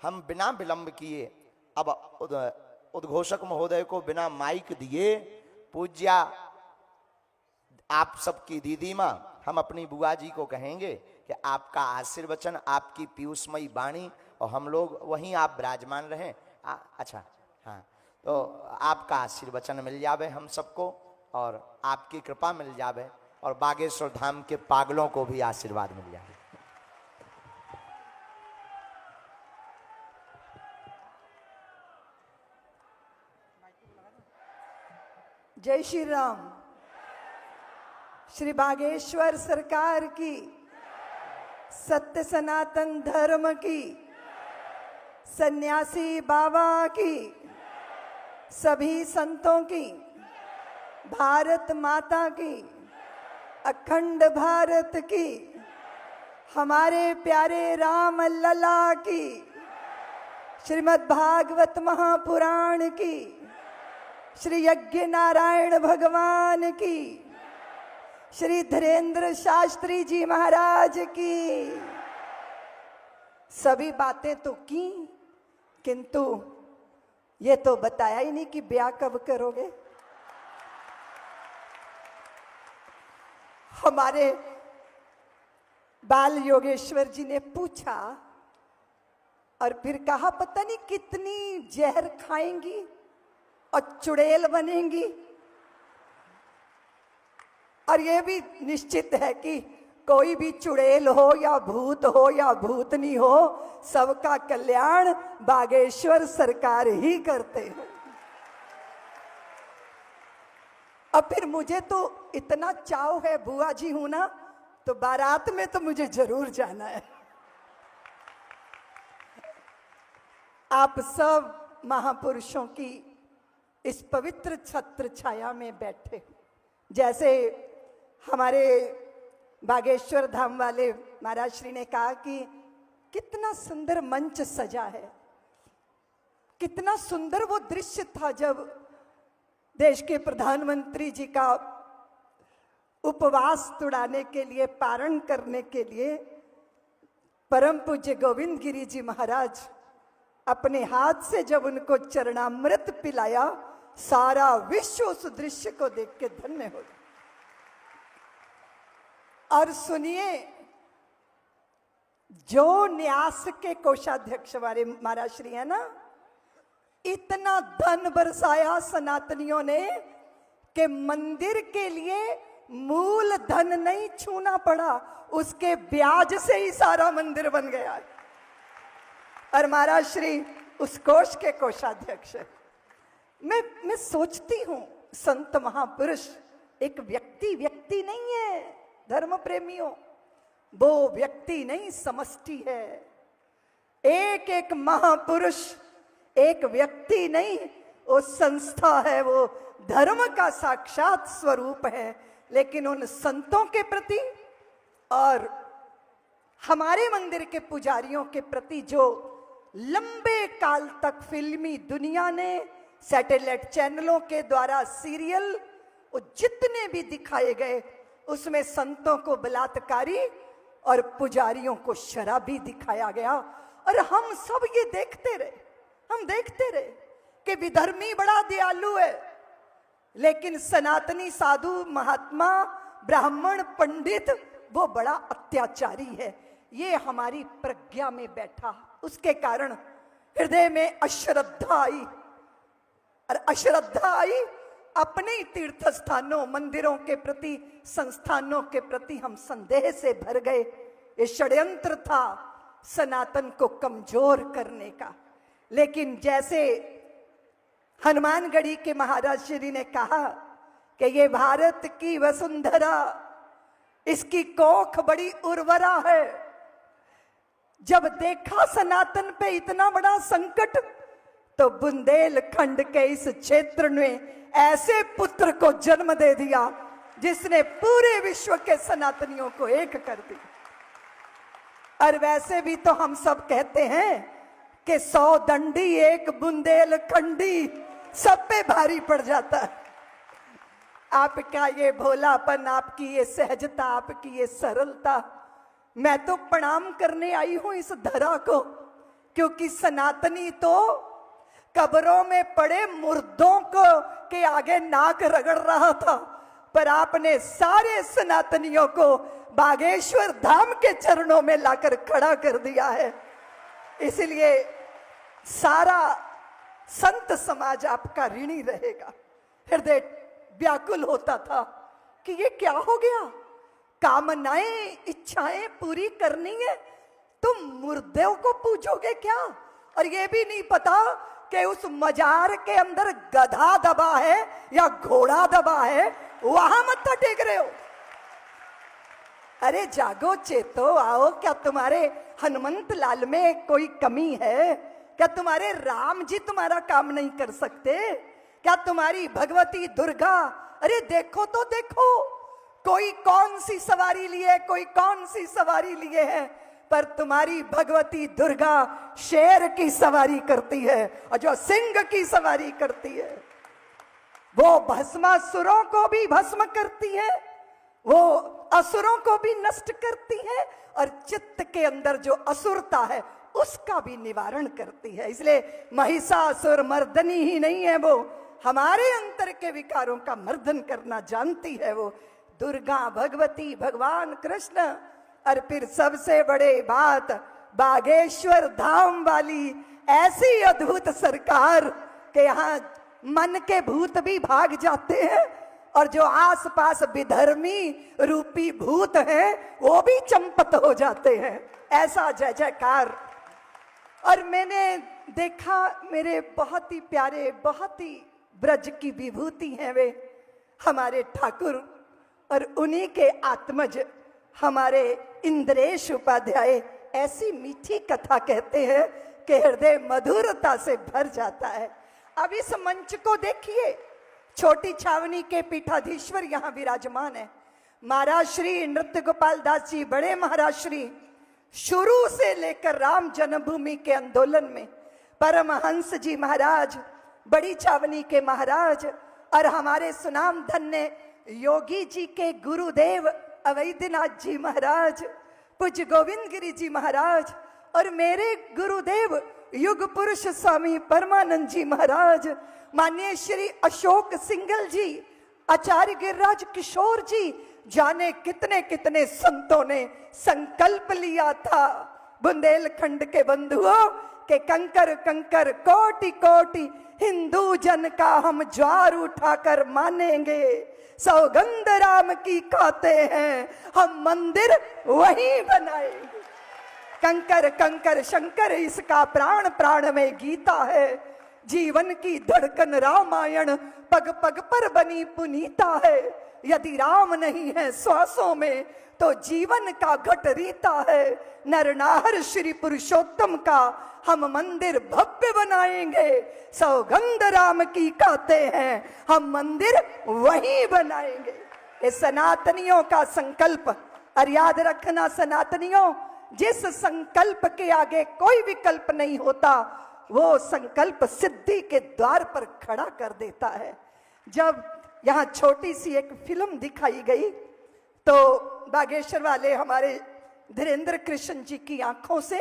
हम बिना विलंब किए अब उद्घोषक महोदय को बिना माइक दिए पूज्या आप सबकी दीदी माँ हम अपनी बुआ जी को कहेंगे कि आपका आशीर्वचन, आपकी पीयूषमयी वाणी, और हम लोग वहीं आप विराजमान रहें। अच्छा हाँ, तो आपका आशीर्वचन मिल जावे हम सबको और आपकी कृपा मिल जावे और बागेश्वर धाम के पागलों को भी आशीर्वाद मिल जावे। जय श्री राम। श्री बागेश्वर सरकार की, सत्य सनातन धर्म की, सन्यासी बाबा की, सभी संतों की, भारत माता की, अखंड भारत की, हमारे प्यारे राम लला की, श्रीमद् भागवत महापुराण की, श्री यज्ञ नारायण भगवान की, श्री धीरेन्द्र शास्त्री जी महाराज की। सभी बातें तो की, किंतु ये तो बताया ही नहीं कि ब्याह कब करोगे। हमारे बाल योगेश्वर जी ने पूछा और फिर कहा पता नहीं कितनी जहर खाएंगी और चुड़ैल बनेंगी, और यह भी निश्चित है कि कोई भी चुड़ैल हो या भूतनी हो, सबका कल्याण बागेश्वर सरकार ही करते हैं। अब फिर मुझे तो इतना चाव है, बुआ जी हूं ना, तो बारात में तो मुझे जरूर जाना है। आप सब महापुरुषों की इस पवित्र छत्र छाया में बैठे, जैसे हमारे बागेश्वर धाम वाले महाराज श्री ने कहा कि कितना सुंदर मंच सजा है, कितना सुंदर वो दृश्य था जब देश के प्रधानमंत्री जी का उपवास तुड़ाने के लिए, पारण करने के लिए परम पूज्य गोविंद गिरी जी महाराज अपने हाथ से जब उनको चरणामृत पिलाया, सारा विश्व उस दृश्य को देख के धन्य हो गया। और सुनिए, जो न्यास के कोषाध्यक्ष हमारे महाराज श्री है ना, इतना धन बरसाया सनातनियों ने कि मंदिर के लिए मूल धन नहीं छूना पड़ा, उसके ब्याज से ही सारा मंदिर बन गया। और महाराज श्री उस कोष के कोषाध्यक्ष। मैं सोचती हूं, संत महापुरुष एक व्यक्ति नहीं है धर्म प्रेमियों, वो व्यक्ति नहीं समष्टि है। एक एक महापुरुष एक व्यक्ति नहीं, वो संस्था है, वो धर्म का साक्षात स्वरूप है। लेकिन उन संतों के प्रति और हमारे मंदिर के पुजारियों के प्रति जो लंबे काल तक फिल्मी दुनिया ने, सैटेलाइट चैनलों के द्वारा सीरियल, वो जितने भी दिखाए गए, उसमें संतों को बलात्कारी और पुजारियों को शराबी दिखाया गया। और हम सब ये देखते रहे कि विधर्मी बड़ा दयालु है, लेकिन सनातनी साधु महात्मा ब्राह्मण पंडित वो बड़ा अत्याचारी है। ये हमारी प्रज्ञा में बैठा, उसके कारण हृदय में अश्रद्धा आई, और अश्रद्धा आई अपने ही तीर्थ स्थानों, मंदिरों के प्रति, संस्थानों के प्रति हम संदेह से भर गए। ये षड्यंत्र था सनातन को कमजोर करने का। लेकिन जैसे हनुमानगढ़ी के महाराज श्री ने कहा कि ये भारत की वसुंधरा, इसकी कोख बड़ी उर्वरा है। जब देखा सनातन पे इतना बड़ा संकट, तो बुंदेलखंड के इस क्षेत्र ने ऐसे पुत्र को जन्म दे दिया जिसने पूरे विश्व के सनातनियों को एक कर दिया। और वैसे भी तो हम सब कहते हैं कि 100 दंडी एक बुंदेलखंडी, सब पे भारी पड़ जाता है। आपका ये भोलापन, आपकी ये सहजता, आपकी ये सरलता, मैं तो प्रणाम करने आई हूं इस धरा को क्योंकि सनातनी तो कब्रों में पड़े मुर्दों को के आगे नाक रगड़ रहा था, पर आपने सारे सनातनियों को बागेश्वर धाम के चरणों में लाकर खड़ा कर दिया है। इसलिए सारा संत समाज आपका ऋणी रहेगा। हृदय व्याकुल होता था कि ये क्या हो गया, कामनाएं इच्छाएं पूरी करनी है, तुम मुर्दों को पूछोगे क्या? और ये भी नहीं पता कि उस मजार के अंदर गधा दबा है या घोड़ा दबा है, वहां मत्था टेक रहे हो। अरे जागो, चेतो, आओ। क्या तुम्हारे हनुमंत लाल में कोई कमी है? क्या तुम्हारे राम जी तुम्हारा काम नहीं कर सकते? क्या तुम्हारी भगवती दुर्गा, अरे देखो तो देखो, कोई कौन सी सवारी लिए, कोई कौन सी सवारी लिए है, पर तुम्हारी भगवती दुर्गा शेर की सवारी करती है, और जो सिंह की सवारी करती है वो भस्मासुरों को भी भस्म करती है, वो असुरों को भी नष्ट करती है, और चित्त के अंदर जो असुरता है उसका भी निवारण करती है। इसलिए महिषासुर मर्दनी ही नहीं है, वो हमारे अंतर के विकारों का मर्दन करना जानती है, वो दुर्गा भगवती भगवान कृष्ण। और फिर सबसे बड़े बात, बागेश्वर धाम वाली ऐसी अद्भुत सरकार के यहाँ मन के भूत भी भाग जाते हैं, और जो आसपास विधर्मी रूपी भूत हैं वो भी चंपत हो जाते हैं। ऐसा जय जयकार। और मैंने देखा, मेरे बहुत ही प्यारे, बहुत ही ब्रज की विभूति हैं वे हमारे ठाकुर, और उन्हीं के आत्मज हमारे इंद्रेश उपाध्याय ऐसी मीठी कथा कहते हैं कि हृदय मधुरता से भर जाता है। अब इस मंच को देखिए, छोटी छावनी के पीठाधीश्वर यहाँ विराजमान है। महाराज श्री नृत्य गोपाल दास जी, बड़े महाराज श्री, शुरू से लेकर राम जन्मभूमि के आंदोलन में परमहंस जी महाराज, बड़ी छावनी के महाराज, और हमारे सुनाम धन्य योगी जी के गुरुदेव अवैधनाथ जी महाराज, पूज्य गोविंद गिरी जी महाराज, और मेरे गुरुदेव युग पुरुष स्वामी परमानंद जी महाराज, माननीय श्री अशोक सिंगल जी, आचार्य गिरिराज किशोर जी, जाने कितने कितने संतों ने संकल्प लिया था बुंदेलखंड के बंधुओं के कंकर कंकर कोटि कोटि हिंदू जन का हम ज्वार उठाकर मानेंगे, सौगंध राम की खाते हैं हम मंदिर वहीं बनाएंगे। कंकर कंकर शंकर इसका प्राण प्राण में गीता है, जीवन की धड़कन रामायण पग पग पर बनी पुनीता है। यदि राम नहीं है श्वासों में तो जीवन का घट रीता है। नरनाहर श्री पुरुषोत्तम का हम मंदिर भव्य बनाएंगे, सौगंध राम की कहते हैं हम मंदिर वहीं बनाएंगे। ये सनातनियों का संकल्प, और याद रखना सनातनियों, जिस संकल्प के आगे कोई विकल्प नहीं होता वो संकल्प सिद्धि के द्वार पर खड़ा कर देता है। जब यहाँ छोटी सी एक फिल्म दिखाई गई तो बागेश्वर वाले हमारे धीरेन्द्र कृष्ण जी की आंखों से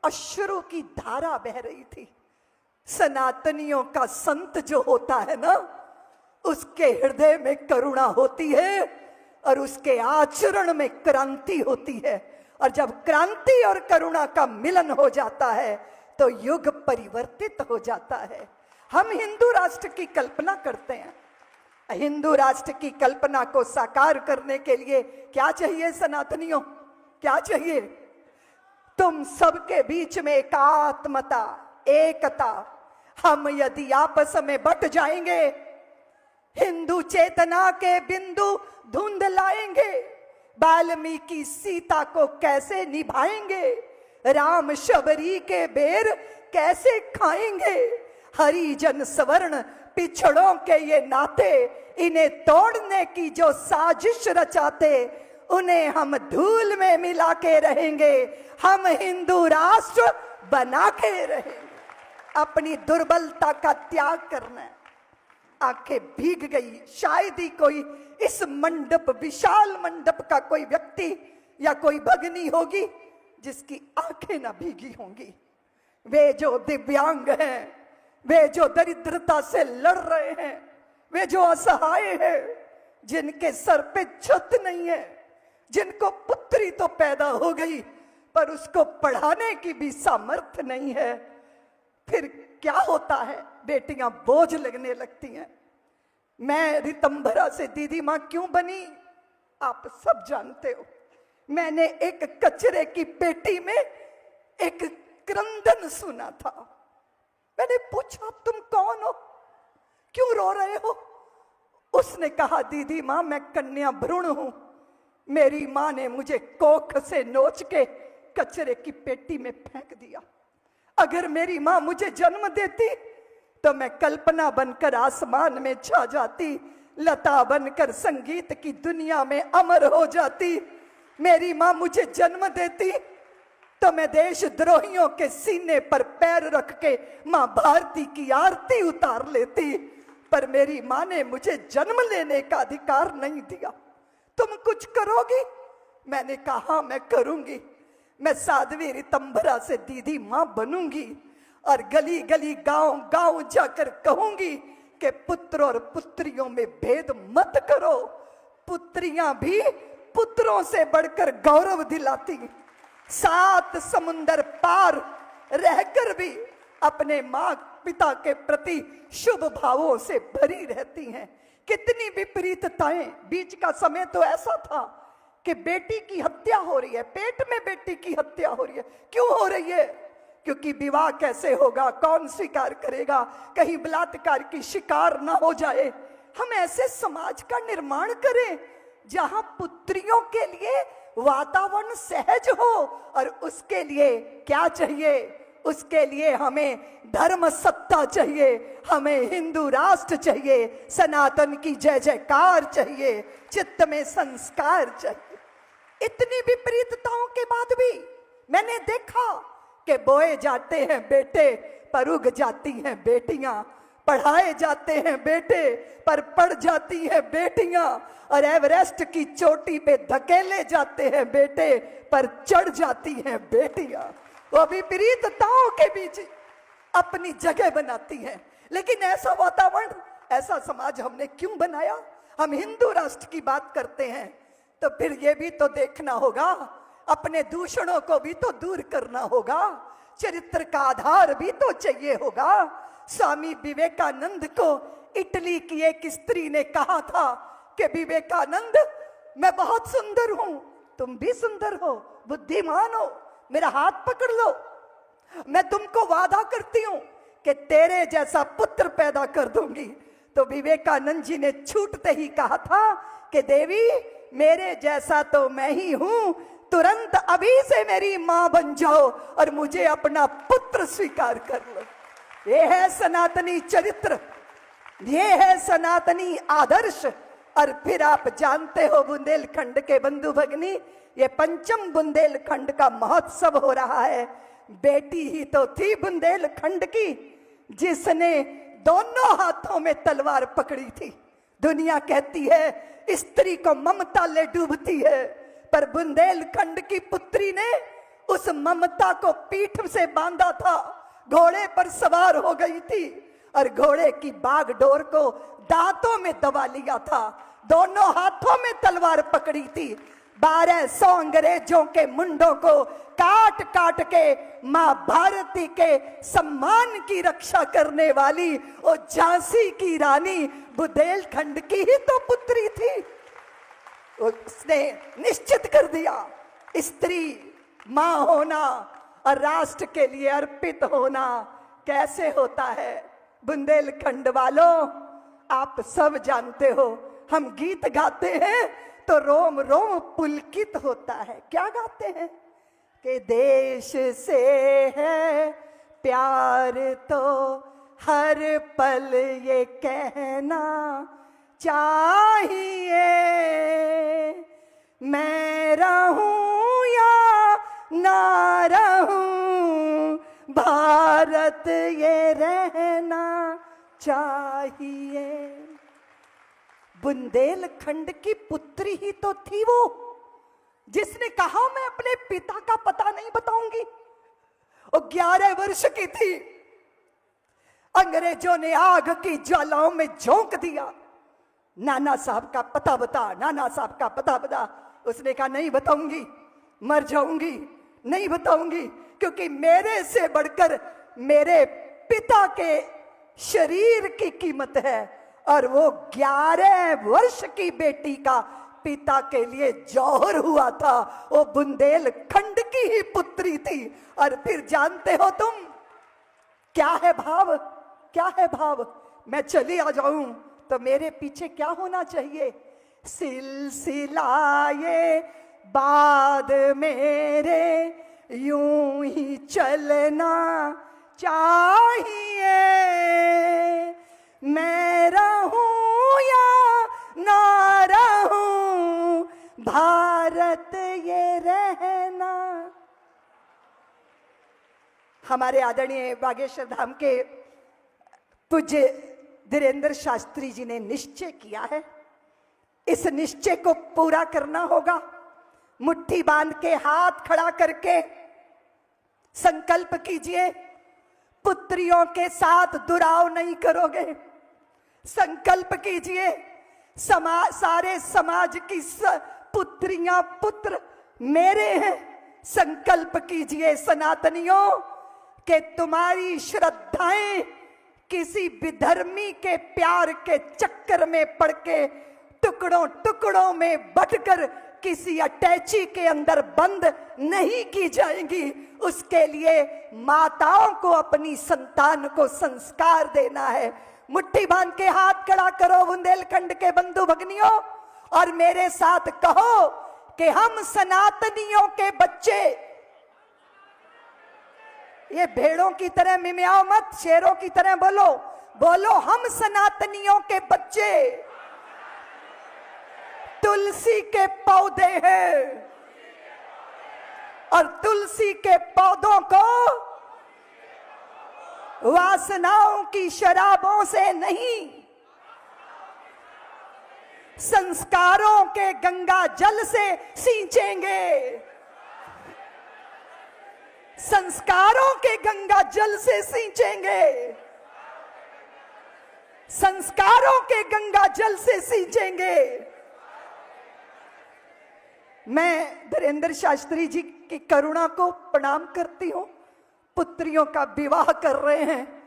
अश्रु की धारा बह रही थी। सनातनियों का संत जो होता है ना, उसके हृदय में करुणा होती है और उसके आचरण में क्रांति होती है, और जब क्रांति और करुणा का मिलन हो जाता है तो युग परिवर्तित हो जाता है। हम हिंदू राष्ट्र की कल्पना करते हैं, हिंदू राष्ट्र की कल्पना को साकार करने के लिए क्या चाहिए सनातनियों, क्या चाहिए? तुम सबके बीच में एकात्मता, एकता। हम यदि आपस में बट जाएंगे, हिंदू चेतना के बिंदु धुंध लाएंगे। वाल्मीकि सीता को कैसे निभाएंगे, राम शबरी के बेर कैसे खाएंगे। हरिजन सवर्ण पिछड़ों के ये नाते, इन्हें तोड़ने की जो साजिश रचाते, उन्हें हम धूल में मिला के रहेंगे। हम हिंदू राष्ट्र बना के रहेंगे। अपनी दुर्बलता का त्याग करना है। आंखें भीग गई, शायद ही कोई इस मंडप, विशाल मंडप का कोई व्यक्ति या कोई भगनी होगी जिसकी आंखें ना भीगी होंगी। वे जो दिव्यांग हैं, वे जो दरिद्रता से लड़ रहे हैं, वे जो असहाय हैं, जिनके सर पे छत नहीं है, जिनको पुत्री तो पैदा हो गई पर उसको पढ़ाने की भी सामर्थ्य नहीं है, फिर क्या होता है? बेटियां बोझ लगने लगती हैं। मैं ऋतंभरा से दीदी मां क्यों बनी, आप सब जानते हो। मैंने एक कचरे की पेटी में एक क्रंदन सुना था। मैंने पूछा, तुम कौन हो, क्यों रो रहे हो? उसने कहा, दीदी मां मैं कन्या भ्रूण हूं। मेरी मां ने मुझे कोख से नोच के कचरे की पेटी में फेंक दिया। अगर मेरी मां मुझे जन्म देती तो मैं कल्पना बनकर आसमान में छा जाती, लता बनकर संगीत की दुनिया में अमर हो जाती। मेरी मां मुझे जन्म देती तो मैं देशद्रोहियों के सीने पर पैर रख के मां भारती की आरती उतार लेती। पर मेरी मां ने मुझे जन्म लेने का अधिकार नहीं दिया। तुम कुछ करोगी? मैंने कहा, मैं करूंगी। मैं साध्वी ऋतंभरा से दीदी मां बनूंगी और गली गली गांव गांव जाकर कहूंगी कि पुत्र और पुत्रियों में भेद मत करो। पुत्रियां भी पुत्रों से बढ़कर गौरव दिलाती, 7 समुंदर पार रहकर भी अपने मां पिता के प्रति शुभ भावों से भरी रहती हैं। कितनी विपरीतताएं। बीच का समय तो ऐसा था कि बेटी की हत्या हो रही है, पेट में बेटी की हत्या हो रही है। क्यों हो रही है? क्योंकि विवाह कैसे होगा, कौन स्वीकार करेगा, कहीं बलात्कार की शिकार ना हो जाए। हम ऐसे समाज का निर्माण करें जहां पुत्रियों के लिए वातावरण सहज हो। और उसके लिए क्या चाहिए? उसके लिए हमें धर्म सत्ता चाहिए, हमें हिंदू राष्ट्र चाहिए, सनातन की जय जयकार चाहिए, चित्त में संस्कार चाहिए। इतनी विपरीतताओं के बाद भी मैंने देखा कि बोए जाते हैं बेटे पर उग जाती हैं बेटियां, पढ़ाए जाते हैं बेटे पर पढ़ जाती हैं बेटियां, और एवरेस्ट की चोटी पे धकेले जाते हैं बेटे पर चढ़ जाती हैं बेटियां। वो विपरीतताओं के बीच अपनी जगह बनाती हैं। लेकिन ऐसा वातावरण, ऐसा समाज हमने क्यों बनाया? हम हिंदू राष्ट्र की बात करते हैं तो फिर ये भी तो देखना होगा, अपने दूषणों को भी तो दूर करना होगा, चरित्र का आधार भी तो चाहिए होगा। स्वामी विवेकानंद को इटली की एक स्त्री ने कहा था कि विवेकानंद, मैं बहुत सुंदर हूं, तुम भी सुंदर हो, बुद्धिमान हो, मेरा हाथ पकड़ लो, मैं तुमको वादा करती हूं कि तेरे जैसा पुत्र पैदा कर दूंगी। तो विवेकानंद जी ने छूटते ही कहा था कि देवी, मेरे जैसा तो मैं ही हूं, तुरंत अभी से मेरी मां बन जाओ और मुझे अपना पुत्र स्वीकार कर लो। ये है सनातनी चरित्र, ये है सनातनी आदर्श। और फिर आप जानते हो बुंदेलखंड के बंधु भगनी, ये 5म बुंदेलखंड का महोत्सव हो रहा है। बेटी ही तो थी बुंदेलखंड की जिसने दोनों हाथों में तलवार पकड़ी थी। दुनिया कहती है स्त्री को ममता ले डूबती है, पर बुंदेलखंड की पुत्री ने उस ममता को पीठ से बांधा था, घोड़े पर सवार हो गई थी और घोड़े की बागडोर को दांतों में दबा लिया था, दोनों हाथों में तलवार पकड़ी थी। 1200 अंग्रेजों के मुंडों को काट काट के मां भारती के सम्मान की रक्षा करने वाली वो झांसी की रानी बुंदेलखंड की ही तो पुत्री थी। उसने निश्चित कर दिया, स्त्री मां होना और राष्ट्र के लिए अर्पित होना कैसे होता है। बुंदेलखंड वालों, आप सब जानते हो, हम गीत गाते हैं तो रोम रोम पुलकित होता है। क्या गाते हैं? कि देश से है प्यार तो हर पल ये कहना चाहिए, मैं रहूं या ना रहूं, भारत ये रहना चाहिए। बुंदेलखंड की पुत्री ही तो थी वो जिसने कहा मैं अपने पिता का पता नहीं बताऊंगी। वो 11 वर्ष की थी। अंग्रेजों ने आग की ज्वालाओं में झोंक दिया। नाना साहब का पता बता, नाना साहब का पता बता। उसने कहा नहीं बताऊंगी, मर जाऊंगी, नहीं बताऊंगी, क्योंकि मेरे से बढ़कर मेरे पिता के शरीर की कीमत है। और वो 11 वर्ष की बेटी का पिता के लिए जौहर हुआ था। वो बुंदेलखंड की ही पुत्री थी। और फिर जानते हो तुम क्या है भाव, क्या है भाव? मैं चली आ जाऊं तो मेरे पीछे क्या होना चाहिए? सिलसिलाए बाद मेरे यूं ही चलना चाहिए। मैं रहूं या ना रहूं, भारत ये रहना। हमारे आदरणीय बागेश्वर धाम के पूज्य धीरेन्द्र शास्त्री जी ने निश्चय किया है। इस निश्चय को पूरा करना होगा। मुट्ठी बांध के हाथ खड़ा करके संकल्प कीजिए, पुत्रियों के साथ दुराव नहीं करोगे। संकल्प कीजिए, सारे समाज की पुत्रियां पुत्र मेरे हैं। संकल्प कीजिए सनातनियों कि तुम्हारी श्रद्धाएं किसी विधर्मी के प्यार के चक्कर में पड़ के टुकड़ों टुकड़ों में बंटकर किसी अटैची के अंदर बंद नहीं की जाएंगी। उसके लिए माताओं को अपनी संतान को संस्कार देना है। मुट्ठी बांध के हाथ खड़ा करो बुंदेलखंड के बंधु भगनियों, और मेरे साथ कहो कि हम सनातनियों के बच्चे, ये भेड़ों की तरह मिमियाओ मत, शेरों की तरह बोलो, बोलो हम सनातनियों के बच्चे तुलसी के पौधे हैं, और तुलसी के पौधों को वासनाओं की शराबों से नहीं, संस्कारों के गंगा जल से सींचेंगे। संस्कारों के गंगा जल से सींचेंगे। संस्कारों के गंगा जल से सींचेंगे। मैं धीरेन्द्र शास्त्री जी की करुणा को प्रणाम करती हूं। पुत्रियों का विवाह कर रहे हैं।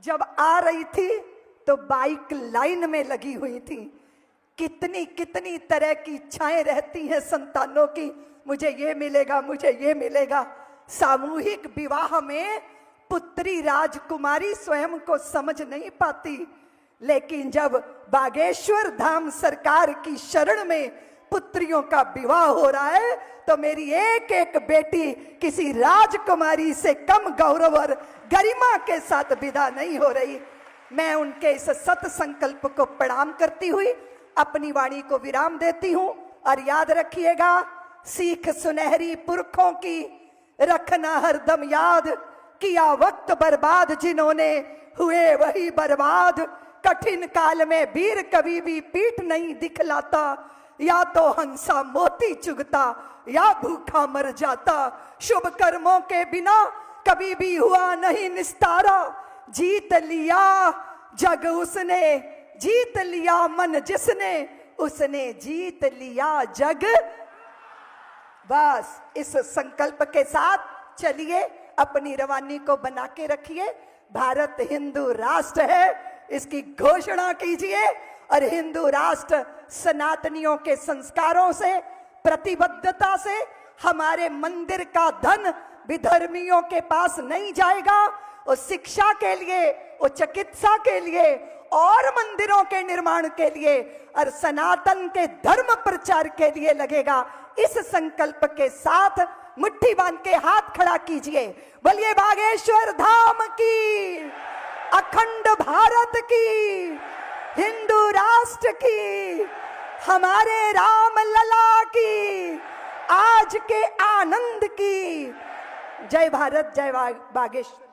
जब आ रही थी तो बाइक लाइन में लगी हुई थी। कितनी कितनी तरह की इच्छाएं रहती हैं संतानों की, मुझे ये मिलेगा, मुझे ये मिलेगा। सामूहिक विवाह में पुत्री राजकुमारी स्वयं को समझ नहीं पाती, लेकिन जब बागेश्वर धाम सरकार की शरण में पुत्रियों का विवाह हो रहा है तो मेरी एक एक बेटी किसी राजकुमारी से कम गौरव और गरिमा के साथ विदा नहीं हो रही। मैं उनके इस सत संकल्प को प्रणाम करती हुई अपनी वाणी को विराम देती हूं। और याद रखिएगा, सीख सुनहरी पुरखों की रखना हरदम याद, किया वक्त बर्बाद जिन्होंने हुए वही बर्बाद। कठिन काल में वीर कभी भी पीठ नहीं दिखलाता, या तो हंसा मोती चुगता या भूखा मर जाता। शुभ कर्मों के बिना कभी भी हुआ नहीं निस्तारा। जीत लिया जग उसने, जीत लिया मन जिसने, उसने जीत लिया जग। बस इस संकल्प के साथ चलिए, अपनी रवानी को बना के रखिए। भारत हिंदू राष्ट्र है, इसकी घोषणा कीजिए। और हिंदू राष्ट्र सनातनियों के संस्कारों से, प्रतिबद्धता से, हमारे मंदिर का धन विधर्मियों के पास नहीं जाएगा। वो शिक्षा के लिए, वो चिकित्सा के लिए, और मंदिरों के निर्माण के लिए और सनातन के धर्म प्रचार के लिए लगेगा। इस संकल्प के साथ मुट्ठी बांध के हाथ खड़ा कीजिए। बोलिए बागेश्वर धाम की, अखंड भारत की, हिंदू राष्ट्र की, हमारे राम लला की, आज के आनंद की। जय भारत, जय बागेश्वर।